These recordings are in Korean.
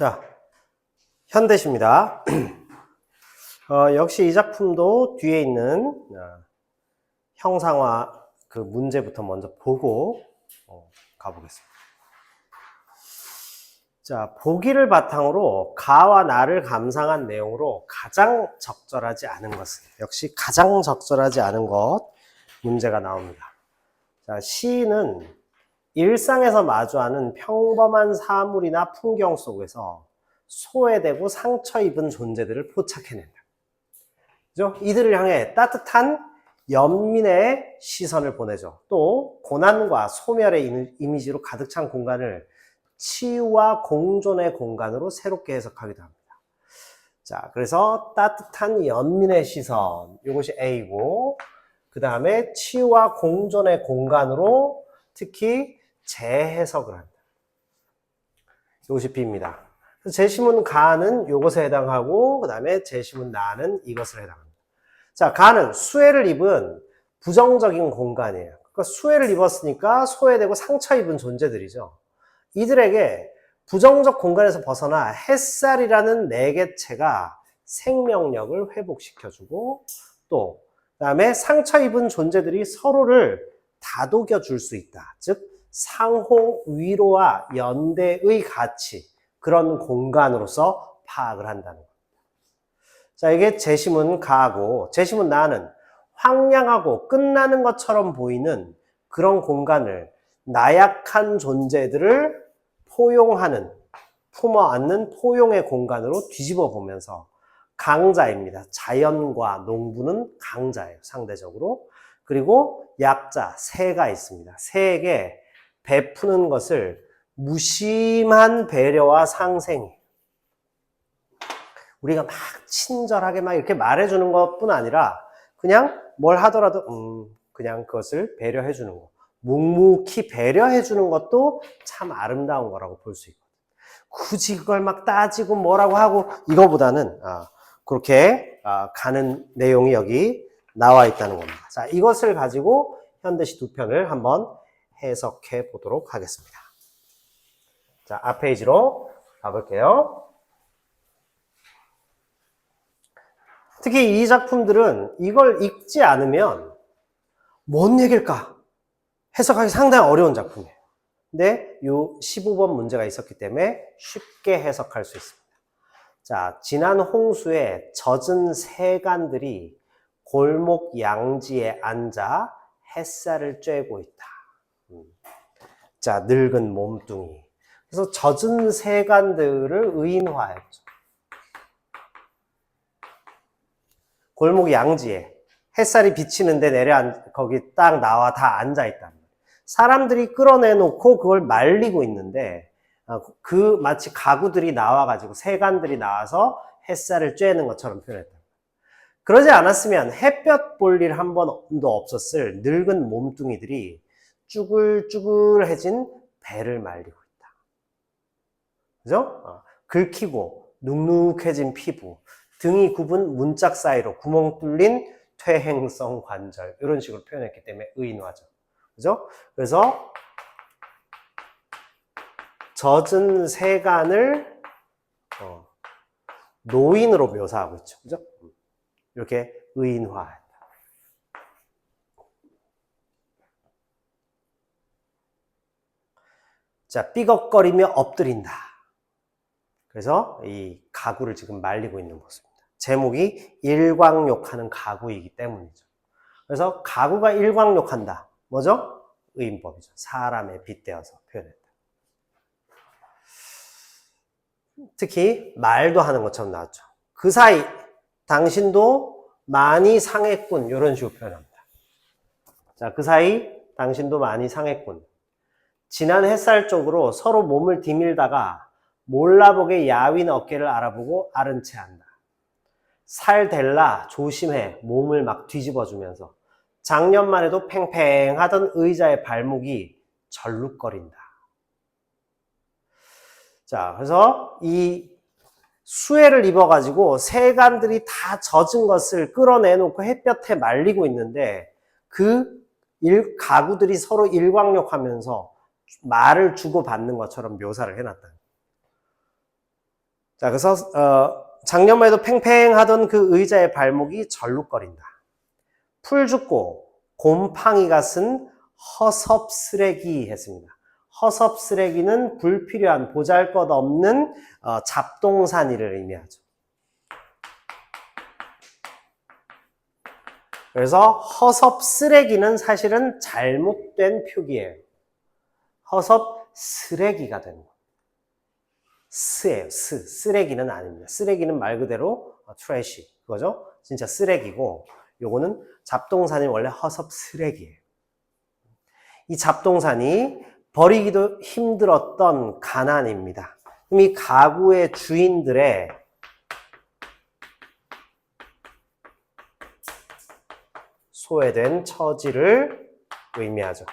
자, 현대시입니다. 역시 이 작품도 뒤에 있는 형상화 그 문제부터 먼저 보고 가보겠습니다. 자, 보기를 바탕으로 가와 나를 감상한 내용으로 가장 적절하지 않은 것은, 역시 가장 적절하지 않은 것 문제가 나옵니다. 자, 시인은 일상에서 마주하는 평범한 사물이나 풍경 속에서 소외되고 상처 입은 존재들을 포착해낸다. 그죠? 이들을 향해 따뜻한 연민의 시선을 보내죠. 또 고난과 소멸의 이미지로 가득 찬 공간을 치유와 공존의 공간으로 새롭게 해석하기도 합니다. 자, 그래서 따뜻한 연민의 시선, 이것이 A고, 그 다음에 치유와 공존의 공간으로 특히 재해석을 한다. 이것이 B입니다. 제시문 가는 이것에 해당하고, 그 다음에 제시문 나는 이것을 해당합니다. 자, 가는 수혜를 입은 부정적인 공간이에요. 그러니까 수혜를 입었으니까 소외되고 상처 입은 존재들이죠. 이들에게 부정적 공간에서 벗어나 햇살이라는 내개체가 생명력을 회복시켜주고, 또 그 다음에 상처 입은 존재들이 서로를 다독여 줄 수 있다. 즉 상호 위로와 연대의 가치, 그런 공간으로서 파악을 한다는 겁니다. 자, 이게 제시문 가고, 제시문 나는 황량하고 끝나는 것처럼 보이는 그런 공간을 나약한 존재들을 포용하는, 품어 안는 포용의 공간으로 뒤집어 보면서 강자입니다. 자연과 농부는 강자예요, 상대적으로. 그리고 약자, 새가 있습니다. 새에게 베푸는 것을 무심한 배려와 상생이, 우리가 막 친절하게 막 이렇게 말해주는 것뿐 아니라 그냥 뭘 하더라도 그냥 그것을 배려해주는 거, 묵묵히 배려해주는 것도 참 아름다운 거라고 볼 수 있거든요. 굳이 그걸 막 따지고 뭐라고 하고 이거보다는 그렇게 가는 내용이 여기 나와 있다는 겁니다. 자, 이것을 가지고 현대시 두 편을 한번 해석해 보도록 하겠습니다. 자, 앞 페이지로 가볼게요. 특히 이 작품들은 이걸 읽지 않으면 뭔 얘기일까 해석하기 상당히 어려운 작품이에요. 근데 이 15번 문제가 있었기 때문에 쉽게 해석할 수 있습니다. 자, 지난 홍수에 젖은 새간들이 골목 양지에 앉아 햇살을 쬐고 있다. 자, 늙은 몸뚱이. 그래서 젖은 새간들을 의인화했죠. 골목 양지에 햇살이 비치는데 거기 딱 나와 다 앉아있다. 사람들이 끌어내놓고 그걸 말리고 있는데, 마치 가구들이 나와가지고 새간들이 나와서 햇살을 쬐는 것처럼 표현했다. 그러지 않았으면 햇볕 볼 일 한 번도 없었을 늙은 몸뚱이들이 쭈글쭈글해진 배를 말리고 있다. 그죠? 긁히고 눅눅해진 피부, 등이 굽은 문짝 사이로 구멍 뚫린 퇴행성 관절, 이런 식으로 표현했기 때문에 의인화죠. 그죠? 그래서 젖은 새간을 노인으로 묘사하고 있죠. 그죠? 이렇게 의인화한다. 자, 삐걱거리며 엎드린다. 그래서 이 가구를 지금 말리고 있는 모습입니다. 제목이 일광욕하는 가구이기 때문이죠. 그래서 가구가 일광욕한다. 뭐죠? 의인법이죠. 사람에 빗대어서 표현했다. 특히 말도 하는 것처럼 나왔죠. 그 사이 당신도 많이 상했군, 이런 식으로 표현합니다. 자, 그 사이 당신도 많이 상했군. 진한 햇살 쪽으로 서로 몸을 디밀다가 몰라보게 야윈 어깨를 알아보고 아른 채 한다. 살 댈라 조심해, 몸을 막 뒤집어주면서 작년만 해도 팽팽하던 의자의 발목이 절룩거린다. 자, 그래서 이 수해를 입어가지고 새간들이 다 젖은 것을 끌어내놓고 햇볕에 말리고 있는데, 그 가구들이 서로 일광욕하면서 말을 주고받는 것처럼 묘사를 해놨다. 자, 그래서 작년만 해도 팽팽하던 그 의자의 발목이 절룩거린다. 풀 죽고 곰팡이가 쓴 허섭 쓰레기 했습니다. 허섭 쓰레기는 불필요한 보잘것없는 잡동사니를 의미하죠. 그래서 허섭 쓰레기는 사실은 잘못된 표기예요. 허섭 쓰레기가 되는 거예요. 스예요. 쓰레기는 아닙니다. 쓰레기는 말 그대로 트래시 그거죠. 진짜 쓰레기고 요거는 잡동사니 원래 허섭 쓰레기예요. 이 잡동사니 버리기도 힘들었던 가난입니다. 그럼 이 가구의 주인들의 소외된 처지를 의미하죠.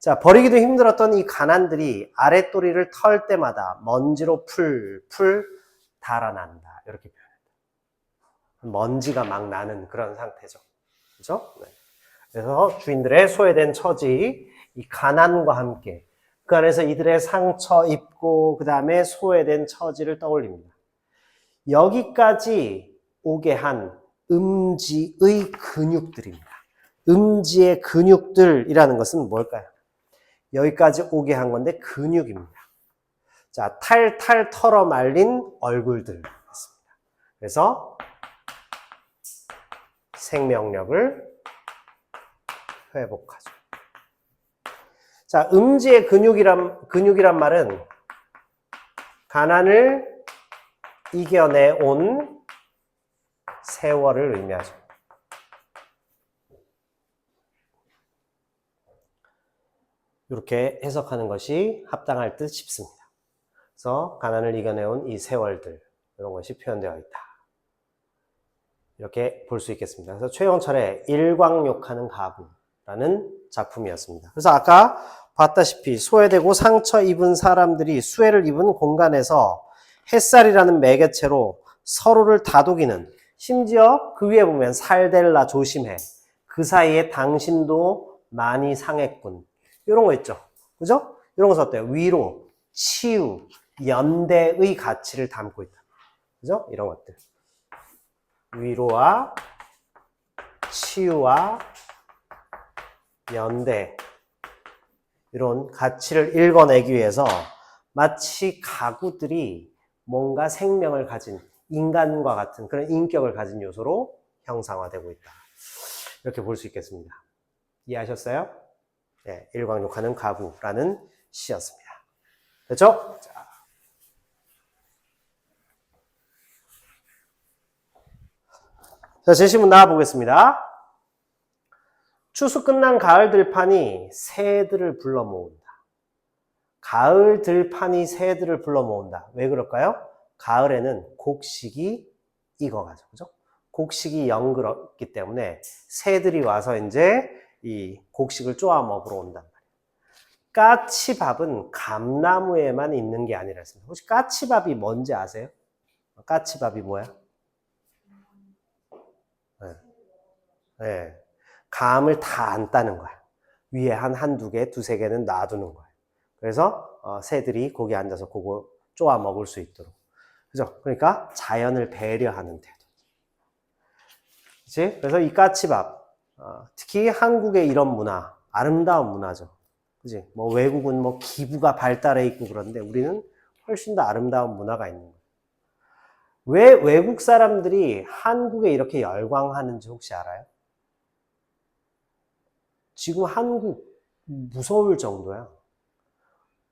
자, 버리기도 힘들었던 이 가난들이 아랫도리를 털 때마다 먼지로 풀풀 달아난다. 이렇게 표현합니다. 먼지가 막 나는 그런 상태죠. 그죠? 네. 그래서 주인들의 소외된 처지, 이 가난과 함께 그 안에서 이들의 상처 입고 그 다음에 소외된 처지를 떠올립니다. 여기까지 오게 한 음지의 근육들입니다. 음지의 근육들이라는 것은 뭘까요? 여기까지 오게 한 건데 근육입니다. 자, 탈탈 털어 말린 얼굴들 했습니다. 그래서 생명력을 회복하죠. 자, 음지의 근육이란 말은 가난을 이겨내온 세월을 의미하죠. 이렇게 해석하는 것이 합당할 듯 싶습니다. 그래서 가난을 이겨내온 이 세월들, 이런 것이 표현되어 있다. 이렇게 볼 수 있겠습니다. 그래서 최영철의 일광욕하는 가구라는 작품이었습니다. 그래서 아까 봤다시피 소외되고 상처 입은 사람들이 수해를 입은 공간에서 햇살이라는 매개체로 서로를 다독이는, 심지어 그 위에 보면 살델라 조심해, 그 사이에 당신도 많이 상했군, 이런 거 있죠. 그죠? 이런 것은 어때요? 위로, 치유, 연대의 가치를 담고 있다. 그죠? 이런 것들. 위로와 치유와 연대, 이런 가치를 읽어내기 위해서 마치 가구들이 뭔가 생명을 가진 인간과 같은 그런 인격을 가진 요소로 형상화되고 있다. 이렇게 볼 수 있겠습니다. 이해하셨어요? 네, 일광욕하는 가구라는 시였습니다. 됐죠? 자, 제시문 나와보겠습니다. 추수 끝난 가을 들판이 새들을 불러 모은다. 가을 들판이 새들을 불러 모은다. 왜 그럴까요? 가을에는 곡식이 익어가죠. 그죠? 곡식이 연그럽기 때문에 새들이 와서 이제 이 곡식을 쪼아 먹으러 온단 말이에요. 까치밥은 감나무에만 있는 게 아니라 했습니다. 혹시 까치밥이 뭔지 아세요? 까치밥이 뭐야? 네. 네. 감을 다 안 따는 거야. 위에 한두 개, 두세 개는 놔두는 거야. 그래서 새들이 거기 앉아서 그거 쪼아 먹을 수 있도록. 그죠? 그러니까 자연을 배려하는 태도. 그치? 그래서 이 까치밥, 특히 한국의 이런 문화, 아름다운 문화죠. 그치? 뭐 외국은 뭐 기부가 발달해 있고 그런데 우리는 훨씬 더 아름다운 문화가 있는 거예요. 왜 외국 사람들이 한국에 이렇게 열광하는지 혹시 알아요? 지금 한국 무서울 정도야.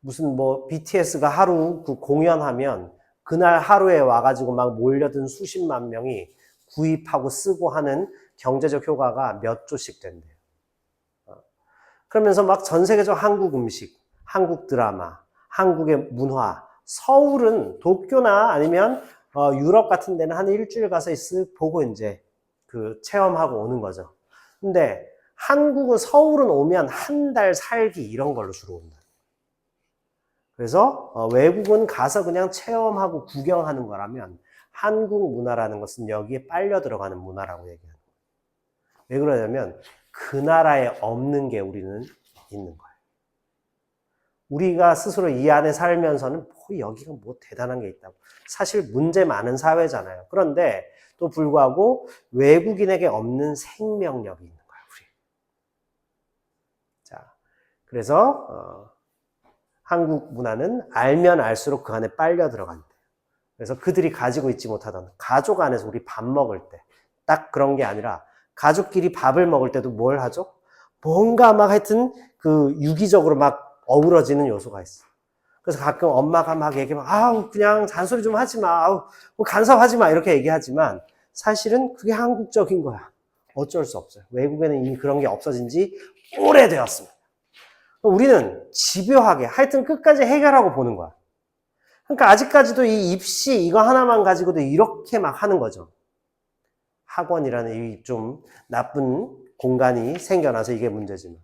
무슨 뭐 BTS가 하루 그 공연하면 그날 하루에 와가지고 막 몰려든 수십만 명이 구입하고 쓰고 하는 경제적 효과가 몇 조씩 된대요. 그러면서 막 전 세계적 한국 음식, 한국 드라마, 한국의 문화, 서울은 도쿄나 아니면 유럽 같은 데는 한 일주일 가서 쓱 보고 이제 그 체험하고 오는 거죠. 근데 한국은 서울은 오면 한 달 살기 이런 걸로 주로 온다. 그래서 외국은 가서 그냥 체험하고 구경하는 거라면 한국 문화라는 것은 여기에 빨려 들어가는 문화라고 얘기하는 거예요. 왜 그러냐면 그 나라에 없는 게 우리는 있는 거예요. 우리가 스스로 이 안에 살면서는 여기가 뭐 대단한 게 있다고. 사실 문제 많은 사회잖아요. 그런데 또 불구하고 외국인에게 없는 생명력이 있는 거야, 우리. 자, 그래서 한국 문화는 알면 알수록 그 안에 빨려 들어간대. 그래서 그들이 가지고 있지 못하던 가족 안에서 우리 밥 먹을 때 딱 그런 게 아니라 가족끼리 밥을 먹을 때도 뭘 하죠? 뭔가 막 하여튼 그 유기적으로 막 어우러지는 요소가 있어. 그래서 가끔 엄마가 막 얘기하면 아우 그냥 잔소리 좀 하지 마. 아우 뭐 간섭하지 마. 이렇게 얘기하지만 사실은 그게 한국적인 거야. 어쩔 수 없어요. 외국에는 이미 그런 게 없어진 지 오래되었습니다. 우리는 집요하게 하여튼 끝까지 해결하고 보는 거야. 그러니까 아직까지도 이 입시 이거 하나만 가지고도 이렇게 막 하는 거죠. 학원이라는 이 좀 나쁜 공간이 생겨나서 이게 문제지만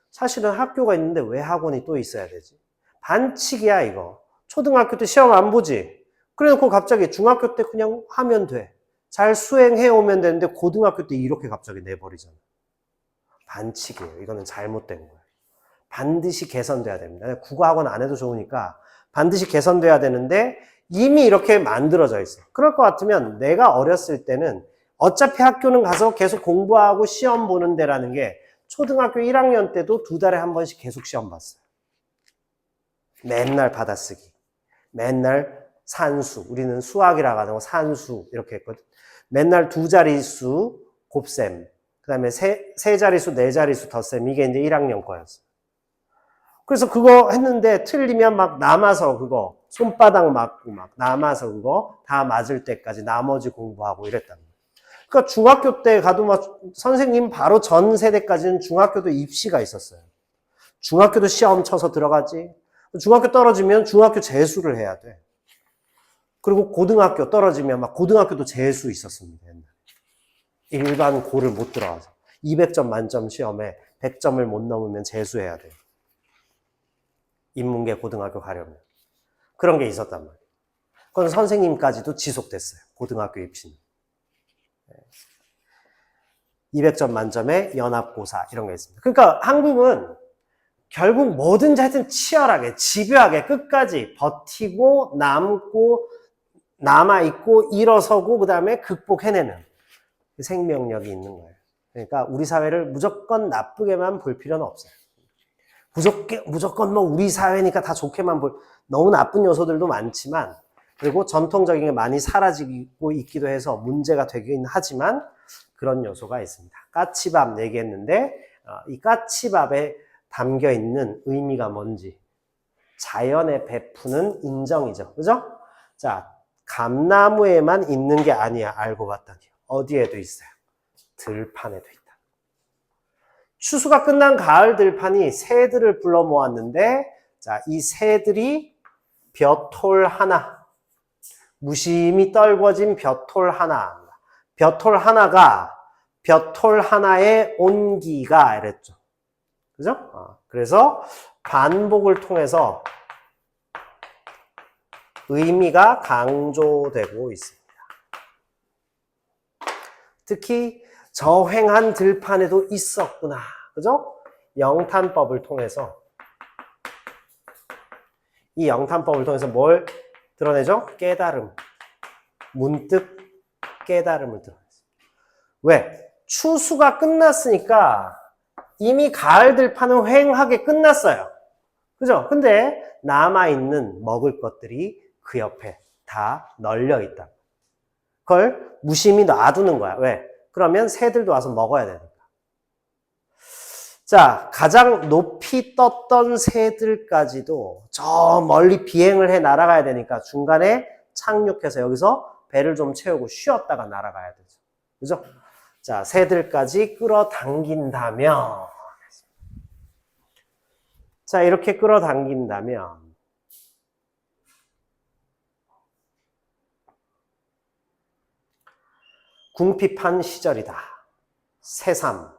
사실은 학교가 있는데 왜 학원이 또 있어야 되지? 반칙이야 이거. 초등학교 때 시험 안 보지? 그래놓고 갑자기 중학교 때 그냥 하면 돼. 잘 수행해 오면 되는데 고등학교 때 이렇게 갑자기 내버리잖아. 반칙이에요. 이거는 잘못된 거예요. 반드시 개선돼야 됩니다. 국어학원 안 해도 좋으니까 반드시 개선돼야 되는데 이미 이렇게 만들어져 있어. 그럴 것 같으면 내가 어렸을 때는 어차피 학교는 가서 계속 공부하고 시험 보는 데라는 게 초등학교 1학년 때도 2달에 한 번씩 계속 시험 봤어요. 맨날 받아쓰기. 맨날 산수. 우리는 수학이라고 하는 거 산수 이렇게 했거든. 맨날 2자릿수 곱셈. 그 다음에 3자릿수, 4자릿수 덧셈. 이게 이제 1학년 거였어. 그래서 그거 했는데 틀리면 막 남아서 그거 손바닥 맞고 막 남아서 그거 다 맞을 때까지 나머지 공부하고 이랬단 말이야. 그러니까 중학교 때 가도 막 선생님 바로 전 세대까지는 중학교도 입시가 있었어요. 중학교도 시험 쳐서 들어가지. 중학교 떨어지면 중학교 재수를 해야 돼. 그리고 고등학교 떨어지면 막 고등학교도 재수 있었습니다. 옛날에. 일반 고를 못 들어가서. 200점 만점 시험에 100점을 못 넘으면 재수해야 돼요. 인문계 고등학교 가려면. 그런 게 있었단 말이에요. 그건 선생님까지도 지속됐어요. 고등학교 입시는. 200점 만점에 연합고사 이런 게 있습니다. 그러니까 한국은 결국 뭐든지 하여튼 치열하게 집요하게 끝까지 버티고 남고 남아있고 일어서고 그 다음에 극복해내는 생명력이 있는 거예요. 그러니까 우리 사회를 무조건 나쁘게만 볼 필요는 없어요. 무조건 뭐 우리 사회니까 다 좋게만 볼, 너무 나쁜 요소들도 많지만, 그리고 전통적인 게 많이 사라지고 있기도 해서 문제가 되긴 하지만 그런 요소가 있습니다. 까치밥 얘기했는데 이 까치밥에 담겨 있는 의미가 뭔지 자연에 베푸는 인정이죠. 그죠? 자, 감나무에만 있는 게 아니야. 알고 봤더니 어디에도 있어요. 들판에도 있다. 추수가 끝난 가을 들판이 새들을 불러 모았는데, 자, 이 새들이 벼톨 하나, 무심히 떨궈진 벼톨 하나, 벼톨 하나가 벼톨 하나의 온기가 이랬죠. 그죠? 그래서 반복을 통해서 의미가 강조되고 있습니다. 특히 저횡한 들판에도 있었구나. 그죠? 영탄법을 통해서 이 영탄법을 통해서 뭘 드러내죠? 깨달음. 문득 깨달음을 드러냈습니다. 왜? 추수가 끝났으니까 이미 가을 들판은 휑하게 끝났어요. 그죠? 근데 남아있는 먹을 것들이 그 옆에 다 널려 있다. 그걸 무심히 놔두는 거야. 왜? 그러면 새들도 와서 먹어야 되니까. 자, 가장 높이 떴던 새들까지도 저 멀리 비행을 해 날아가야 되니까 중간에 착륙해서 여기서 배를 좀 채우고 쉬었다가 날아가야 되죠. 그죠? 자, 새들까지 끌어당긴다면, 자, 이렇게 끌어당긴다면, 궁핍한 시절이다. 새삼.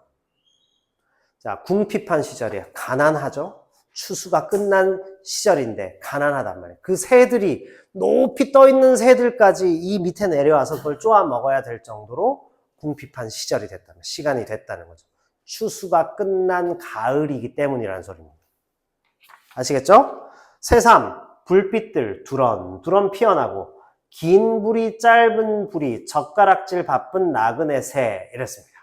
자, 궁핍한 시절이야. 가난하죠? 추수가 끝난 시절인데 가난하단 말이에요. 그 새들이 높이 떠있는 새들까지 이 밑에 내려와서 그걸 쪼아 먹어야 될 정도로 궁핍한 시절이 됐다는, 시간이 됐다는 거죠. 추수가 끝난 가을이기 때문이라는 소리입니다. 아시겠죠? 새삼, 불빛들 두런두런 피어나고 긴 불이 짧은 불이 젓가락질 바쁜 나그네 새 이랬습니다.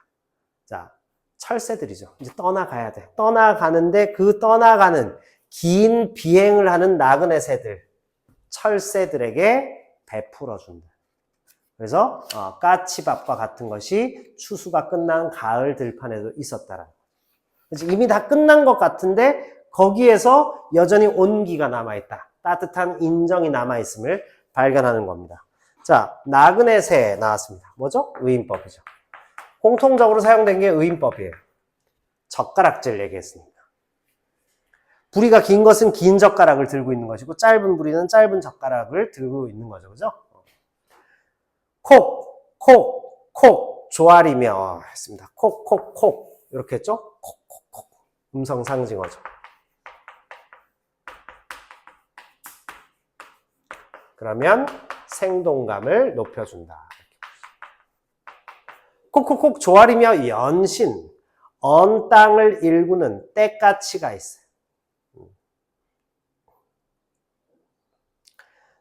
자, 철새들이죠. 이제 떠나가야 돼. 떠나가는데 그 떠나가는 긴 비행을 하는 나그네 새들, 철새들에게 베풀어 준다. 그래서 까치밥과 같은 것이 추수가 끝난 가을 들판에도 있었다라는 거죠. 이미 다 끝난 것 같은데 거기에서 여전히 온기가 남아있다. 따뜻한 인정이 남아있음을 발견하는 겁니다. 자, 나그네 새 나왔습니다. 뭐죠? 의인법이죠. 공통적으로 사용된 게 의인법이에요. 젓가락질 얘기했으니까. 부리가 긴 것은 긴 젓가락을 들고 있는 것이고 짧은 부리는 짧은 젓가락을 들고 있는 거죠. 그죠? 콕, 콕, 콕 조아리며 했습니다. 콕, 콕, 콕 이렇게 했죠? 콕, 콕, 콕 음성 상징어죠. 그러면 생동감을 높여준다. 콕콕콕 조아리며 연신 언 땅을 일구는 때까치가 있어요.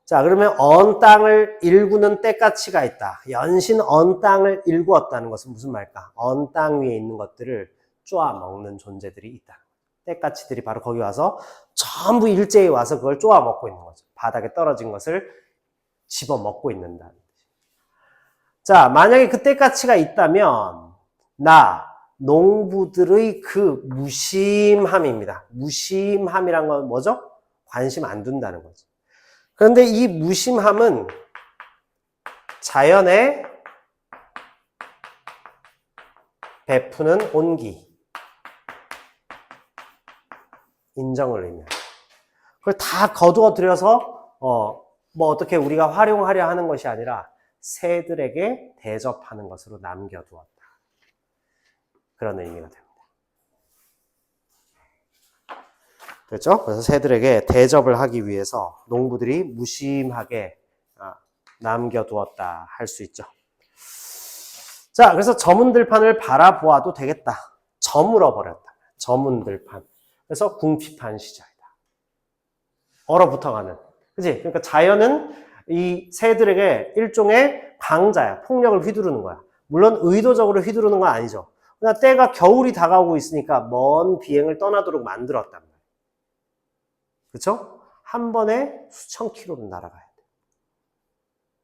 자, 그러면 언 땅을 일구는 때까치가 있다. 연신 언 땅을 일구었다는 것은 무슨 말일까? 언 땅 위에 있는 것들을 쪼아 먹는 존재들이 있다. 때까치들이 바로 거기 와서 전부 일제히 와서 그걸 쪼아 먹고 있는 거죠. 바닥에 떨어진 것을 집어 먹고 있는다. 자, 만약에 그 때까치가 있다면 농부들의 그 무심함입니다. 무심함이란 건 뭐죠? 관심 안 둔다는 거죠. 그런데 이 무심함은 자연에 베푸는 온기, 인정을 의미합니다. 그걸 다 거두어들여서 뭐 어떻게 우리가 활용하려 하는 것이 아니라 새들에게 대접하는 것으로 남겨두었다. 그런 의미가 됩니다. 그렇죠? 그래서 새들에게 대접을 하기 위해서 농부들이 무심하게 남겨두었다 할 수 있죠. 자, 그래서 저문들판을 바라보아도 되겠다. 저물어 버렸다. 저문들판. 그래서 궁핍한 시절이다. 얼어붙어가는. 그치? 그러니까 자연은 이 새들에게 일종의 강자야. 폭력을 휘두르는 거야. 물론 의도적으로 휘두르는 건 아니죠. 그러나 때가 겨울이 다가오고 있으니까 먼 비행을 떠나도록 만들었단 말이에요. 그렇죠? 한 번에 수천 킬로를 날아가야 돼.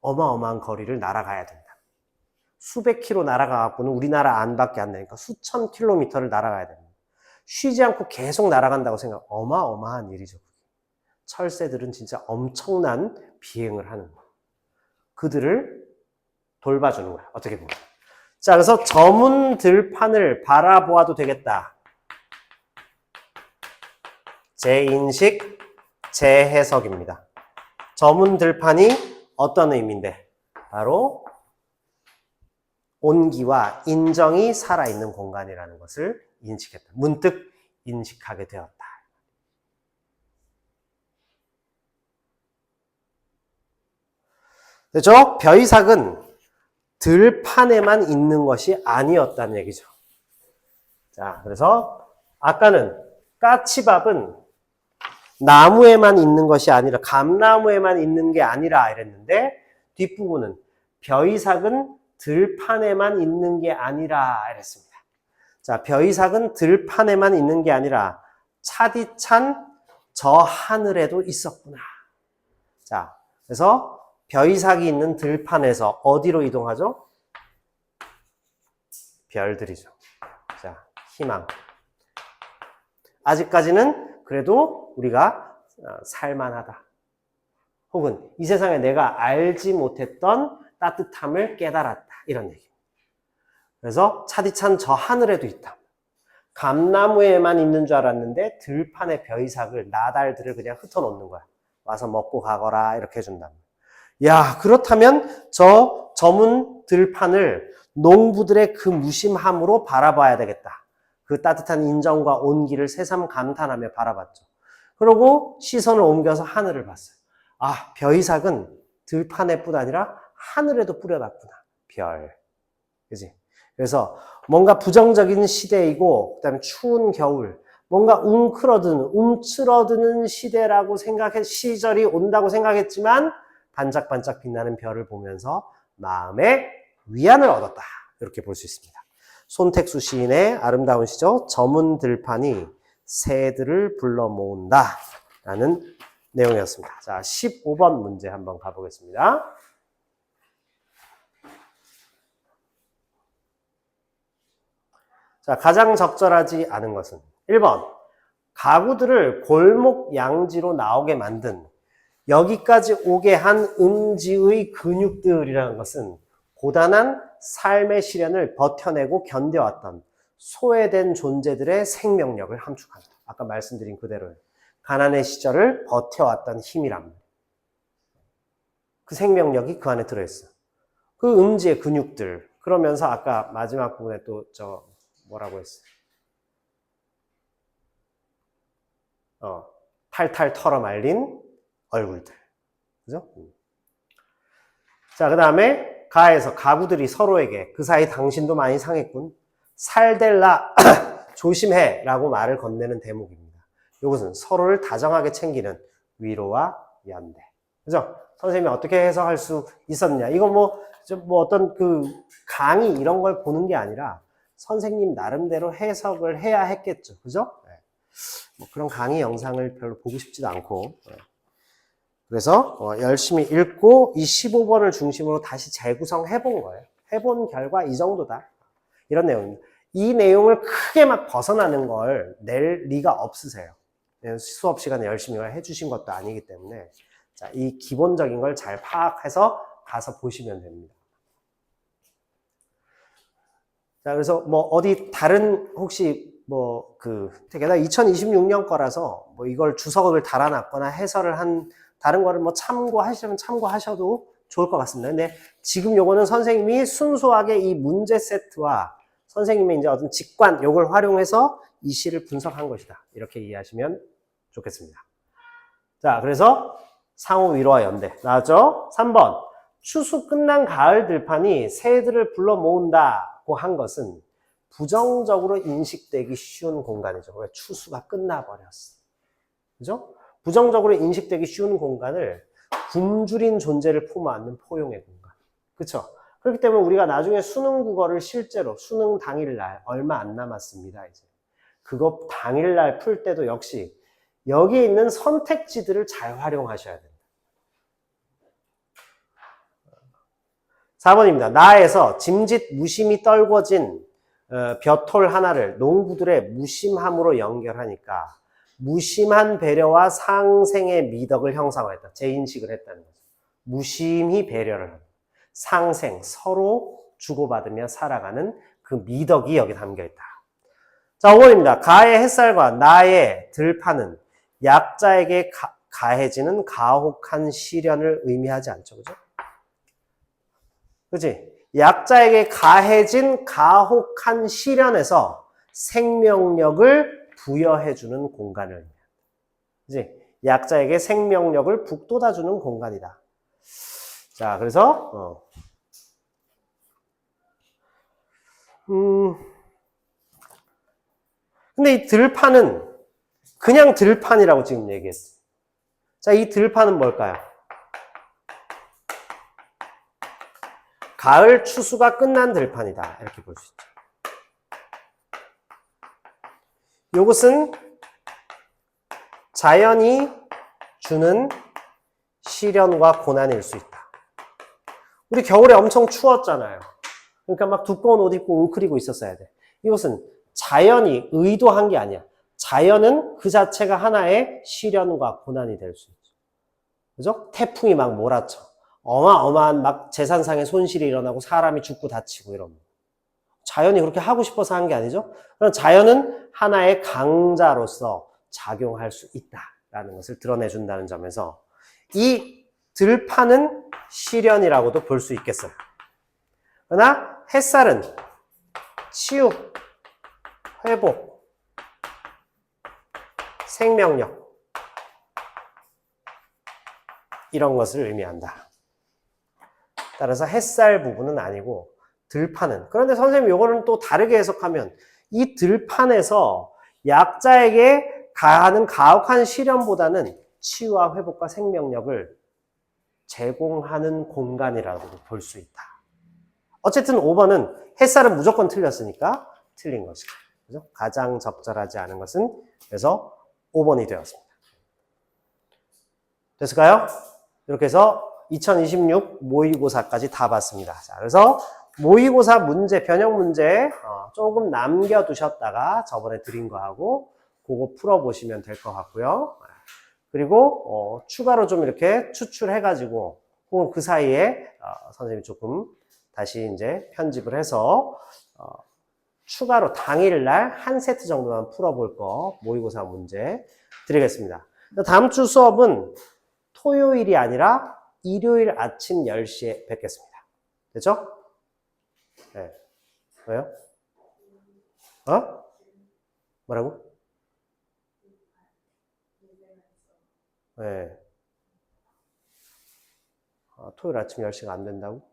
어마어마한 거리를 날아가야 된다. 수백 킬로 날아가갖고는 우리나라 안밖에 안 되니까 수천 킬로미터를 날아가야 됩니다. 쉬지 않고 계속 날아간다고 생각, 어마어마한 일이죠. 철새들은 진짜 엄청난 비행을 하는 거예요. 그들을 돌봐주는 거야. 어떻게 보면. 자, 그래서 저문들판을 바라보아도 되겠다. 재인식, 재해석입니다. 저문들판이 어떤 의미인데? 바로 온기와 인정이 살아있는 공간이라는 것을 인식했다. 문득 인식하게 되었다. 그렇죠? 벼이삭은 들판에만 있는 것이 아니었다는 얘기죠. 자, 그래서 아까는 까치밥은 나무에만 있는 것이 아니라 감나무에만 있는 게 아니라 이랬는데 뒷부분은 벼이삭은 들판에만 있는 게 아니라 이랬습니다. 자, 벼이삭은 들판에만 있는 게 아니라 차디찬 저 하늘에도 있었구나. 자, 그래서 벼이삭이 있는 들판에서 어디로 이동하죠? 별들이죠. 자, 희망. 아직까지는 그래도 우리가 살만하다. 혹은 이 세상에 내가 알지 못했던 따뜻함을 깨달았다. 이런 얘기입니다. 그래서 차디찬 저 하늘에도 있다. 감나무에만 있는 줄 알았는데 들판에 벼이삭을, 나달들을 그냥 흩어놓는 거야. 와서 먹고 가거라 이렇게 해준다. 야, 그렇다면 저 저문 들판을 농부들의 그 무심함으로 바라봐야 되겠다. 그 따뜻한 인정과 온기를 새삼 감탄하며 바라봤죠. 그리고 시선을 옮겨서 하늘을 봤어요. 아, 벼이삭은 들판에 뿐 아니라 하늘에도 뿌려놨구나. 별. 그지? 그래서 뭔가 부정적인 시대이고, 그 다음에 추운 겨울, 뭔가 움츠러드는 시대라고 시절이 온다고 생각했지만 반짝반짝 빛나는 별을 보면서 마음의 위안을 얻었다. 이렇게 볼 수 있습니다. 손택수 시인의 아름다운 시죠. 저문 들판이 새들을 불러 모은다. 라는 내용이었습니다. 자, 15번 문제 한번 가보겠습니다. 자, 가장 적절하지 않은 것은 1번, 가구들을 골목 양지로 나오게 만든 여기까지 오게 한 음지의 근육들이라는 것은 고단한 삶의 시련을 버텨내고 견뎌왔던 소외된 존재들의 생명력을 함축한다. 아까 말씀드린 그대로예요. 가난의 시절을 버텨왔던 힘이랍니다. 그 생명력이 그 안에 들어있어. 그 음지의 근육들. 그러면서 아까 마지막 부분에 또 뭐라고 했어요? 탈탈 털어 말린 얼굴들. 그죠? 자, 그 다음에 가에서 가구들이 서로에게 그 사이 당신도 많이 상했군. 살될라 조심해 라고 말을 건네는 대목입니다. 이것은 서로를 다정하게 챙기는 위로와 연대. 그죠? 선생님이 어떻게 해석할 수 있었느냐. 이거 뭐 어떤 그 강의 이런 걸 보는 게 아니라 선생님 나름대로 해석을 해야 했겠죠. 그죠? 네. 뭐 그런 강의 영상을 별로 보고 싶지도 않고. 네. 그래서 열심히 읽고 이 15번을 중심으로 다시 재구성해 본 거예요. 해본 결과 이 정도다. 이런 내용입니다. 이 내용을 크게 막 벗어나는 걸 낼 리가 없으세요. 수업 시간에 열심히 해주신 것도 아니기 때문에 자, 이 기본적인 걸 잘 파악해서 가서 보시면 됩니다. 자, 그래서 뭐 어디 다른 혹시 게다가 2026년 거라서 뭐 이걸 주석을 달아놨거나 해설을 한 다른 거를 뭐 참고하시려면 참고하셔도 좋을 것 같습니다. 근데 지금 요거는 선생님이 순수하게 이 문제 세트와 선생님의 이제 어떤 직관 요걸 활용해서 이 시를 분석한 것이다. 이렇게 이해하시면 좋겠습니다. 자, 그래서 상호 위로와 연대 나왔죠? 3번 추수 끝난 가을 들판이 새들을 불러 모은다고 한 것은 부정적으로 인식되기 쉬운 공간이죠. 왜? 추수가 끝나버렸어. 그죠? 부정적으로 인식되기 쉬운 공간을 굶주린 존재를 품어안는 포용의 공간. 그쵸? 그렇기 때문에 우리가 나중에 수능 국어를 실제로 수능 당일날 얼마 안 남았습니다. 이제 그거 당일날 풀 때도 역시 여기 있는 선택지들을 잘 활용하셔야 됩니다. 4번입니다. 나에서 짐짓 무심히 떨궈진 벼톨 하나를 농부들의 무심함으로 연결하니까 무심한 배려와 상생의 미덕을 형상화했다. 재인식을 했다는 거죠. 무심히 배려를 합니다. 상생, 서로 주고받으며 살아가는 그 미덕이 여기 담겨있다. 자, 5번입니다. 가의 햇살과 나의 들판은 약자에게 가해지는 가혹한 시련을 의미하지 않죠. 그죠? 그치? 약자에게 가해진 가혹한 시련에서 생명력을 부여해주는 공간을 의미합니다. 그치? 약자에게 생명력을 북돋아주는 공간이다. 자, 그래서 근데 이 들판은 그냥 들판이라고 지금 얘기했어. 자, 이 들판은 뭘까요? 가을 추수가 끝난 들판이다. 이렇게 볼 수 있죠. 이것은 자연이 주는 시련과 고난일 수 있다. 우리 겨울에 엄청 추웠잖아요. 그러니까 막 두꺼운 옷 입고 웅크리고 있었어야 돼. 이것은 자연이 의도한 게 아니야. 자연은 그 자체가 하나의 시련과 고난이 될 수 있죠. 그죠? 태풍이 막 몰아쳐. 어마어마한 막 재산상의 손실이 일어나고 사람이 죽고 다치고 이런. 자연이 그렇게 하고 싶어서 한 게 아니죠. 그럼 자연은 하나의 강자로서 작용할 수 있다라는 것을 드러내준다는 점에서 이 들판은 시련이라고도 볼 수 있겠어요. 그러나 햇살은 치유, 회복, 생명력 이런 것을 의미한다. 따라서 햇살 부분은 아니고 들판은. 그런데 선생님 이거는 또 다르게 해석하면 이 들판에서 약자에게 가하는 가혹한 시련보다는 치유와 회복과 생명력을 제공하는 공간이라고 볼 수 있다. 어쨌든 5번은 햇살은 무조건 틀렸으니까 틀린 것이다. 그죠? 가장 적절하지 않은 것은 그래서 5번이 되었습니다. 됐을까요? 이렇게 해서 2026 모의고사까지 다 봤습니다. 자, 그래서 모의고사 문제, 변형 문제 조금 남겨두셨다가 저번에 드린 거하고 그거 풀어보시면 될 것 같고요. 그리고 추가로 좀 이렇게 추출해가지고 혹은 그 사이에 선생님이 조금 다시 이제 편집을 해서 추가로 당일날 한 세트 정도만 풀어볼 거 모의고사 문제 드리겠습니다. 다음 주 수업은 토요일이 아니라 일요일 아침 10시에 뵙겠습니다. 됐죠? 네. 왜요? 뭐라고? 네. 토요일 아침 10시가 안 된다고?